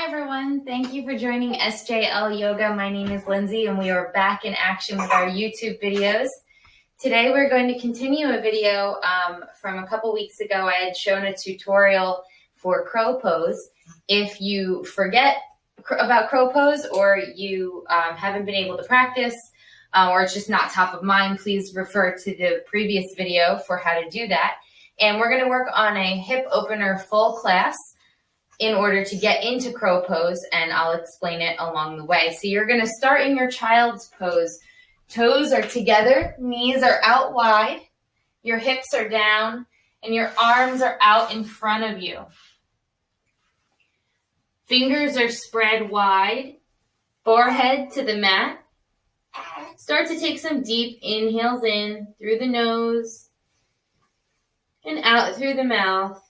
Hi everyone, thank you for joining SJL Yoga. My name is Lindsay and we are back in action with our YouTube videos. Today we're going to continue a video from a couple weeks ago. I had shown a tutorial for crow pose. If you forget about crow pose or you haven't been able to practice or it's just not top of mind, please refer to the previous video for how to do that. And we're going to work on a hip opener full class in order to get into crow pose, and I'll explain it along the way. So you're going to start in your child's pose. Toes are together, knees are out wide, your hips are down, and your arms are out in front of you. Fingers are spread wide, forehead to the mat. Start to take some deep inhales in through the nose and out through the mouth.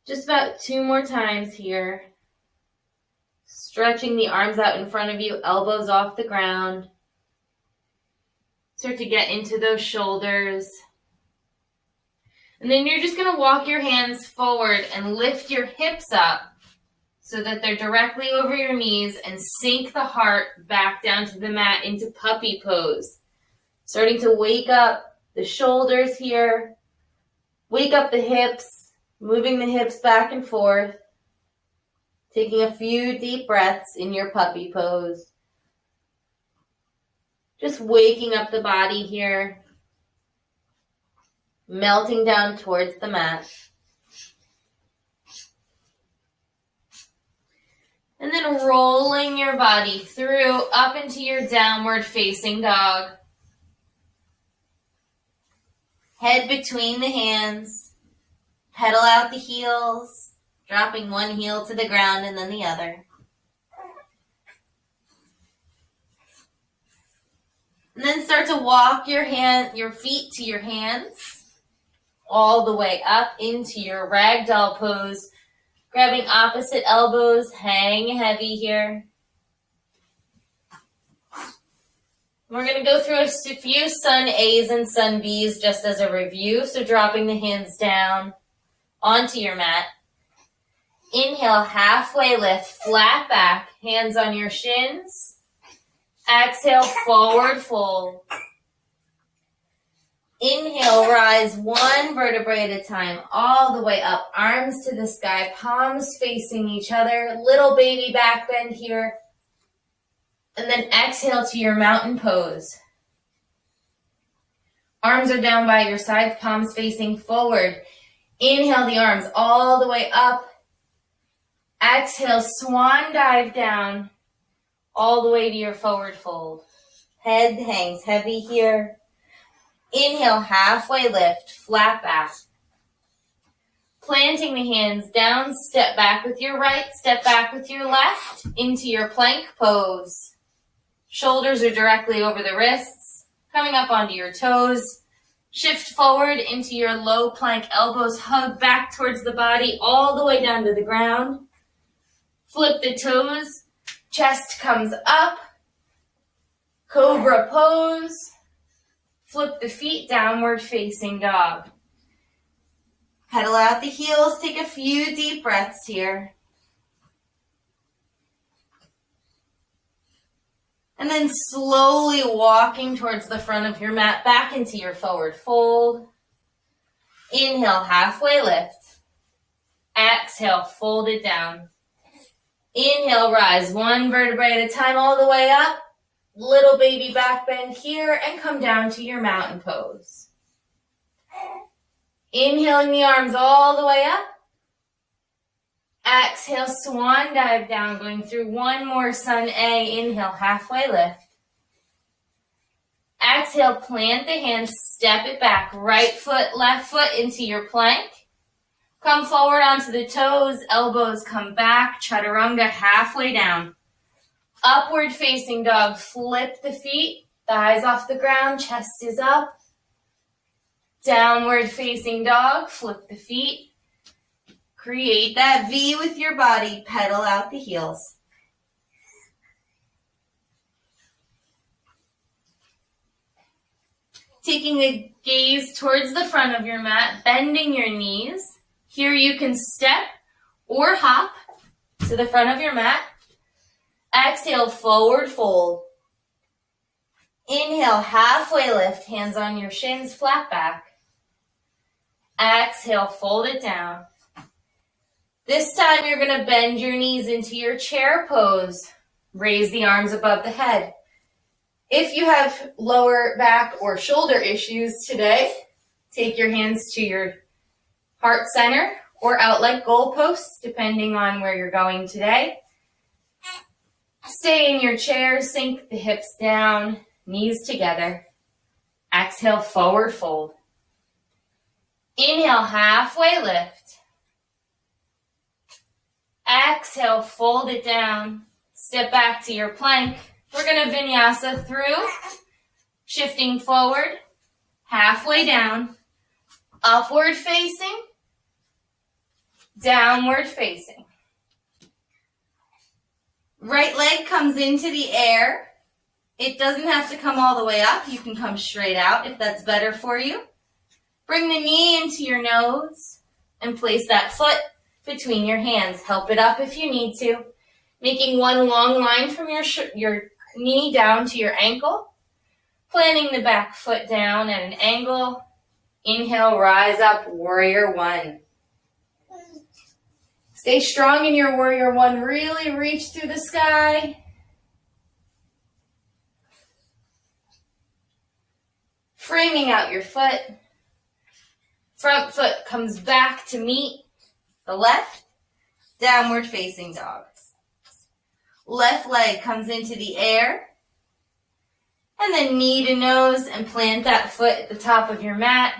Just about 2 more times here. Stretching the arms out in front of you, elbows off the ground. Start to get into those shoulders. And then you're just going to walk your hands forward and lift your hips up so that they're directly over your knees and sink the heart back down to the mat into puppy pose. Starting to wake up the shoulders here. Wake up the hips. Moving the hips back and forth, taking a few deep breaths in your puppy pose. Just waking up the body here, melting down towards the mat. And then rolling your body through up into your downward facing dog. Head between the hands. Pedal out the heels, dropping one heel to the ground and then the other. And then start to walk your feet to your hands, all the way up into your ragdoll pose, grabbing opposite elbows, hang heavy here. We're going to go through a few sun A's and sun B's just as a review, so dropping the hands down onto your mat. Inhale, halfway lift, flat back, hands on your shins. Exhale, forward fold. Inhale, rise one vertebrae at a time, all the way up, arms to the sky, palms facing each other, little baby back bend here. And then exhale to your mountain pose. Arms are down by your sides, palms facing forward. Inhale the arms all the way up. Exhale, swan dive down all the way to your forward fold. Head hangs heavy here. Inhale, halfway lift, flat back. Planting the hands down, step back with your right, step back with your left into your plank pose. Shoulders are directly over the wrists, coming up onto your toes. Shift forward into your low plank, elbows hug back towards the body, all the way down to the ground. Flip the toes, chest comes up. Cobra pose. Flip the feet, downward facing dog. Pedal out the heels, take a few deep breaths here. And then slowly walking towards the front of your mat, back into your forward fold. Inhale, halfway lift. Exhale, fold it down. Inhale, rise one vertebrae at a time, all the way up. Little baby back bend here, and come down to your mountain pose. Inhaling the arms all the way up. Exhale, swan dive down, going through one more sun A. Inhale, halfway lift. Exhale, plant the hands, step it back. Right foot, left foot into your plank. Come forward onto the toes, elbows come back. Chaturanga, halfway down. Upward facing dog, flip the feet. Thighs off the ground, chest is up. Downward facing dog, flip the feet. Create that V with your body, pedal out the heels. Taking a gaze towards the front of your mat, bending your knees, Here you can step or hop to the front of your mat. Exhale, forward fold. Inhale, halfway lift, hands on your shins, flat back. Exhale, fold it down. This time you're going to bend your knees into your chair pose. Raise the arms above the head. If you have lower back or shoulder issues today, take your hands to your heart center or out like goalposts, depending on where you're going today. Stay in your chair, sink the hips down, knees together. Exhale, forward fold. Inhale, halfway lift. Exhale, fold it down. Step back to your plank. We're going to vinyasa through, shifting forward, halfway down, upward facing, downward facing. Right leg comes into the air. It doesn't have to come all the way up. You can come straight out if that's better for you. Bring the knee into your nose and place that foot between your hands. Help it up if you need to. Making one long line from your knee down to your ankle. Planting the back foot down at an angle. Inhale, rise up, warrior one. Stay strong in your warrior one. Really reach through the sky. Framing out your foot. Front foot comes back to meet the left. Downward facing dog. Left leg comes into the air. And then knee to nose and plant that foot at the top of your mat.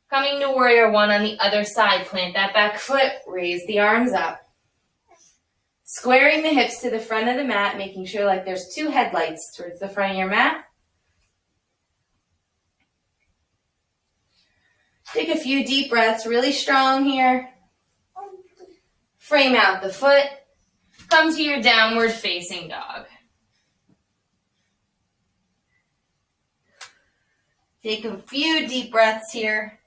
Coming to warrior one on the other side. Plant that back foot. Raise the arms up. Squaring the hips to the front of the mat, making sure like there's two headlights towards the front of your mat. Take a few deep breaths, really strong here. Frame out the foot. Come to your downward facing dog. Take a few deep breaths here.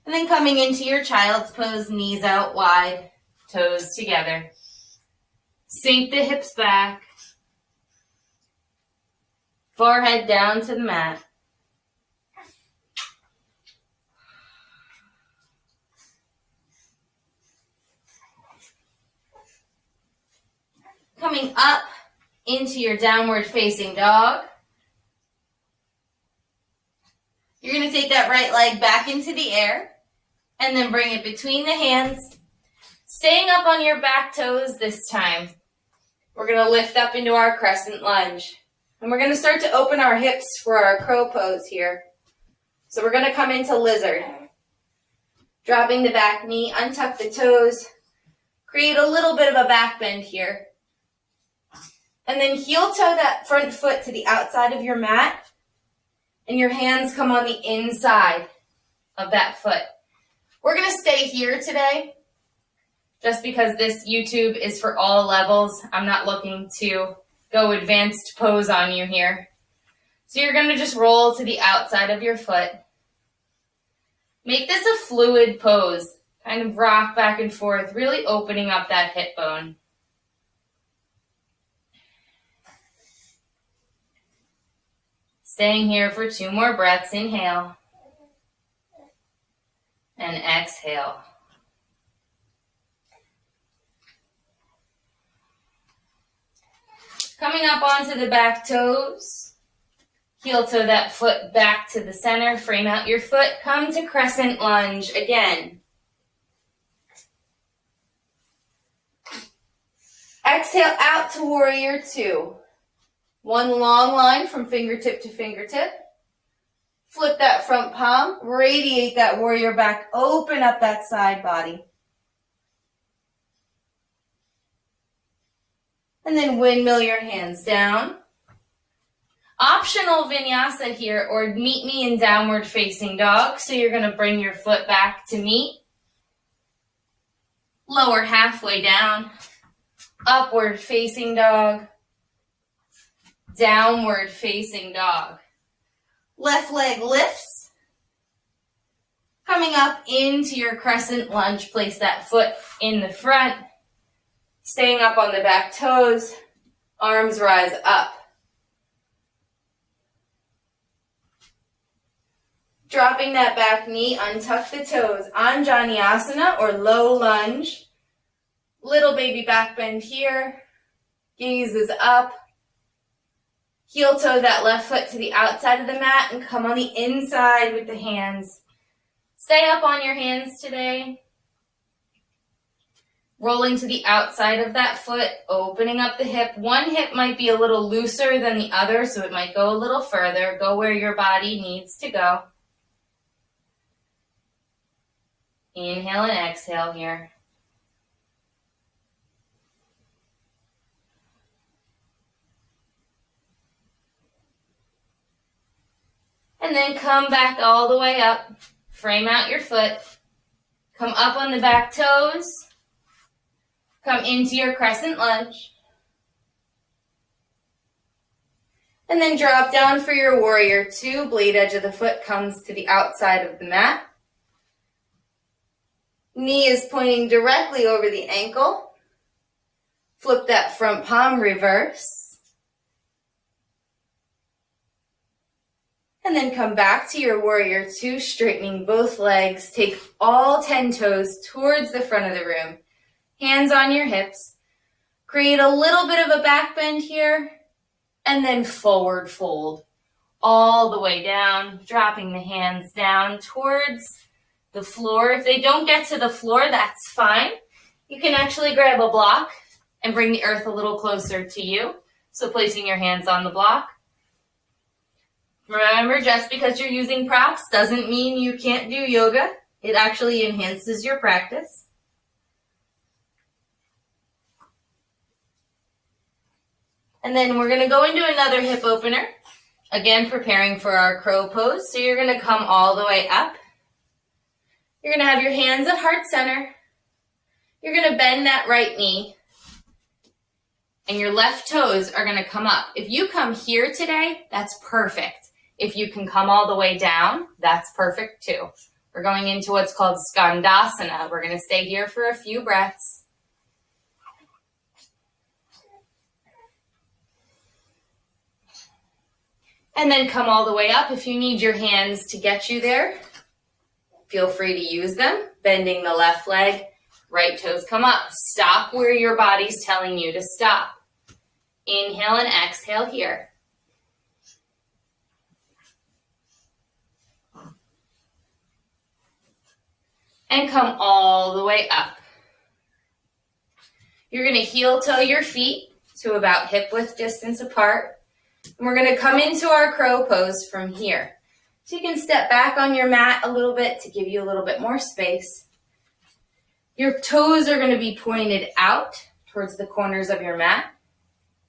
And then coming into your child's pose, knees out wide, toes together. Sink the hips back. Forehead down to the mat. Coming up into your downward facing dog. You're going to take that right leg back into the air and then bring it between the hands. Staying up on your back toes this time. We're going to lift up into our crescent lunge. And we're going to start to open our hips for our crow pose here. So we're going to come into lizard. Dropping the back knee, untuck the toes. Create a little bit of a back bend here. And then heel toe that front foot to the outside of your mat. And your hands come on the inside of that foot. We're going to stay here today. Just because this YouTube is for all levels. I'm not looking to go advanced pose on you here. So you're going to just roll to the outside of your foot. Make this a fluid pose. Kind of rock back and forth, really opening up that hip bone. Staying here for 2 more breaths. Inhale. And exhale. Coming up onto the back toes. Heel toe that foot back to the center. Frame out your foot. Come to crescent lunge again. Exhale out to warrior two. One long line from fingertip to fingertip. Flip that front palm. Radiate that warrior back. Open up that side body. And then windmill your hands down. Optional vinyasa here, or meet me in downward facing dog. So you're going to bring your foot back to meet. Lower halfway down. Upward facing dog. Downward facing dog. Left leg lifts. Coming up into your crescent lunge, place that foot in the front, staying up on the back toes, arms rise up. Dropping that back knee, untuck the toes, Anjaneyasana or low lunge. Little baby back bend here, gaze is up. Heel toe that left foot to the outside of the mat and come on the inside with the hands. Stay up on your hands today. Rolling to the outside of that foot, opening up the hip. One hip might be a little looser than the other, so it might go a little further. Go where your body needs to go. Inhale and exhale here. And then come back all the way up. Frame out your foot. Come up on the back toes. Come into your crescent lunge. And then drop down for your warrior two. Blade edge of the foot comes to the outside of the mat. Knee is pointing directly over the ankle. Flip that front palm reverse. And then come back to your warrior two, straightening both legs. Take all 10 toes towards the front of the room. Hands on your hips. Create a little bit of a back bend here. And then forward fold. All the way down, dropping the hands down towards the floor. If they don't get to the floor, that's fine. You can actually grab a block and bring the earth a little closer to you. So placing your hands on the block. Remember, just because you're using props doesn't mean you can't do yoga. It actually enhances your practice. And then we're going to go into another hip opener. Again, preparing for our crow pose. So you're going to come all the way up. You're going to have your hands at heart center. You're going to bend that right knee. And your left toes are going to come up. If you come here today, that's perfect. If you can come all the way down, that's perfect too. We're going into what's called Skandasana. We're going to stay here for a few breaths. And then come all the way up. If you need your hands to get you there, feel free to use them. Bending the left leg, right toes come up. Stop where your body's telling you to stop. Inhale and exhale here. And come all the way up. You're going to heel toe your feet to about hip width distance apart. And we're going to come into our crow pose from here. So you can step back on your mat a little bit to give you a little bit more space. Your toes are going to be pointed out towards the corners of your mat.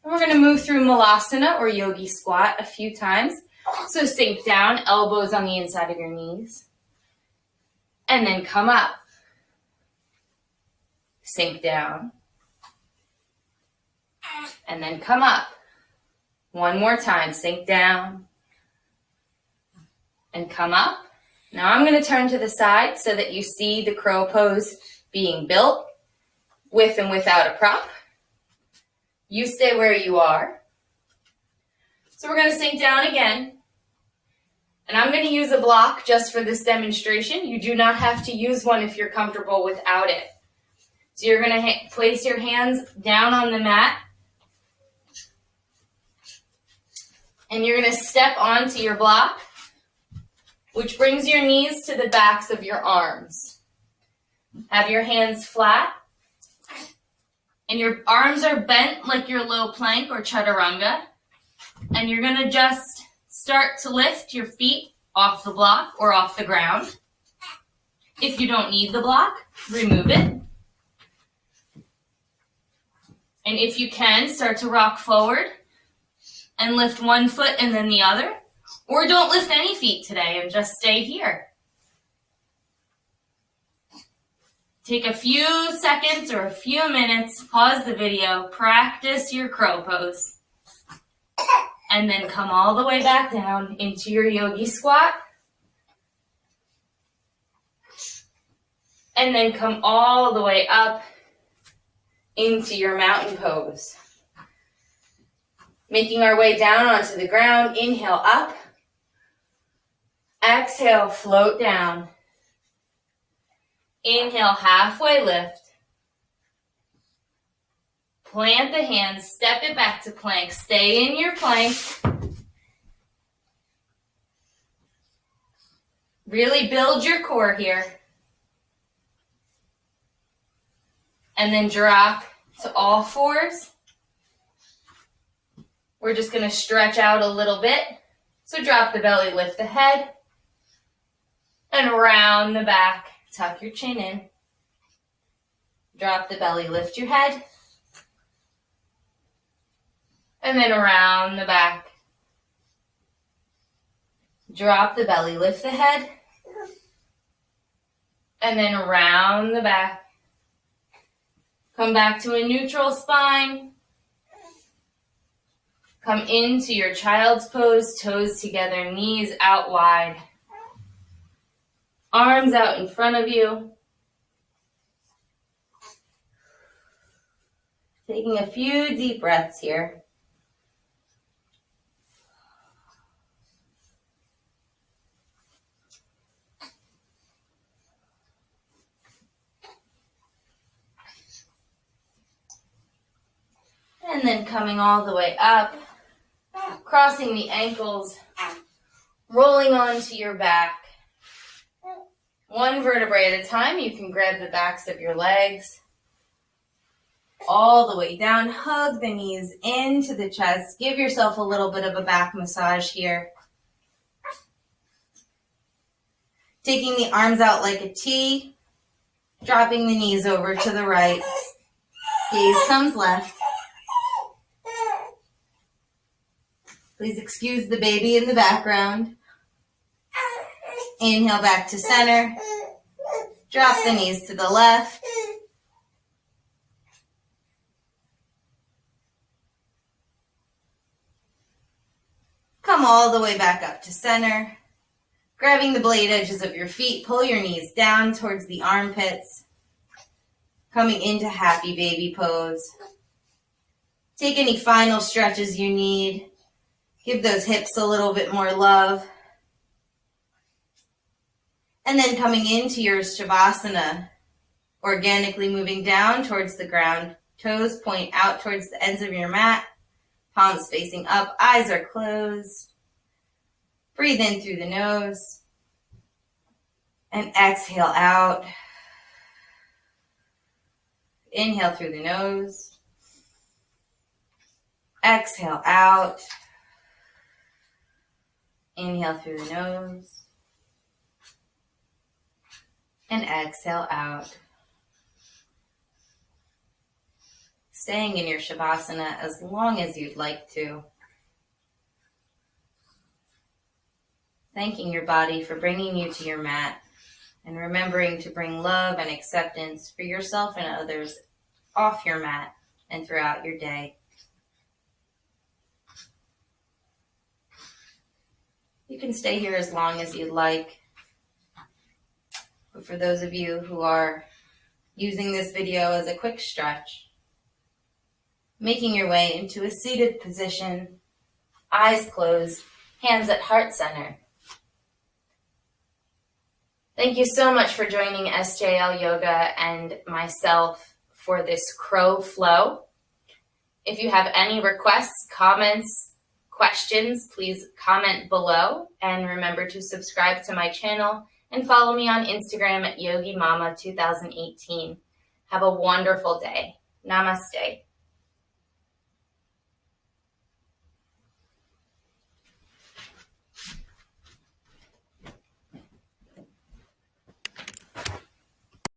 And we're going to move through Malasana or Yogi Squat a few times. So sink down, elbows on the inside of your knees. And then come up. Sink down. And then come up. One more time. Sink down. And come up. Now I'm going to turn to the side so that you see the crow pose being built with and without a prop. You stay where you are. So we're going to sink down again. And I'm going to use a block just for this demonstration. You do not have to use one if you're comfortable without it. So you're going to place your hands down on the mat. And you're going to step onto your block, which brings your knees to the backs of your arms. Have your hands flat. And your arms are bent like your low plank or chaturanga. And you're going to just start to lift your feet off the block or off the ground. If you don't need the block, remove it. And if you can, start to rock forward and lift one foot and then the other. Or don't lift any feet today and just stay here. Take a few seconds or a few minutes, pause the video, practice your crow pose. And then come all the way back down into your yogi squat. And then come all the way up into your mountain pose. Making our way down onto the ground. Inhale up. Exhale, float down. Inhale, halfway lift. Plant the hands, step it back to plank. Stay in your plank. Really build your core here. And then drop to all fours. We're just going to stretch out a little bit. So drop the belly, lift the head. And round the back. Tuck your chin in. Drop the belly, lift your head. And then around the back. Drop the belly, lift the head. And then around the back. Come back to a neutral spine. Come into your child's pose, toes together, knees out wide. Arms out in front of you. Taking a few deep breaths here. And then coming all the way up, crossing the ankles, rolling onto your back. One vertebrae at a time, you can grab the backs of your legs. All the way down, hug the knees into the chest. Give yourself a little bit of a back massage here. Taking the arms out like a T, dropping the knees over to the right. Gaze comes left. Please excuse the baby in the background. Inhale back to center. Drop the knees to the left. Come all the way back up to center. Grabbing the blade edges of your feet, pull your knees down towards the armpits. Coming into happy baby pose. Take any final stretches you need. Give those hips a little bit more love. And then coming into your Shavasana, organically moving down towards the ground. Toes point out towards the ends of your mat. Palms facing up, eyes are closed. Breathe in through the nose. And exhale out. Inhale through the nose. Exhale out. Inhale through the nose. And exhale out. Staying in your Shavasana as long as you'd like to. Thanking your body for bringing you to your mat and remembering to bring love and acceptance for yourself and others off your mat and throughout your day. You can stay here as long as you'd like. But for those of you who are using this video as a quick stretch, making your way into a seated position, eyes closed, hands at heart center. Thank you so much for joining SJL Yoga and myself for this crow flow. If you have any requests, comments, questions, please comment below, and remember to subscribe to my channel and follow me on Instagram at YogiMama2018. Have a wonderful day. Namaste.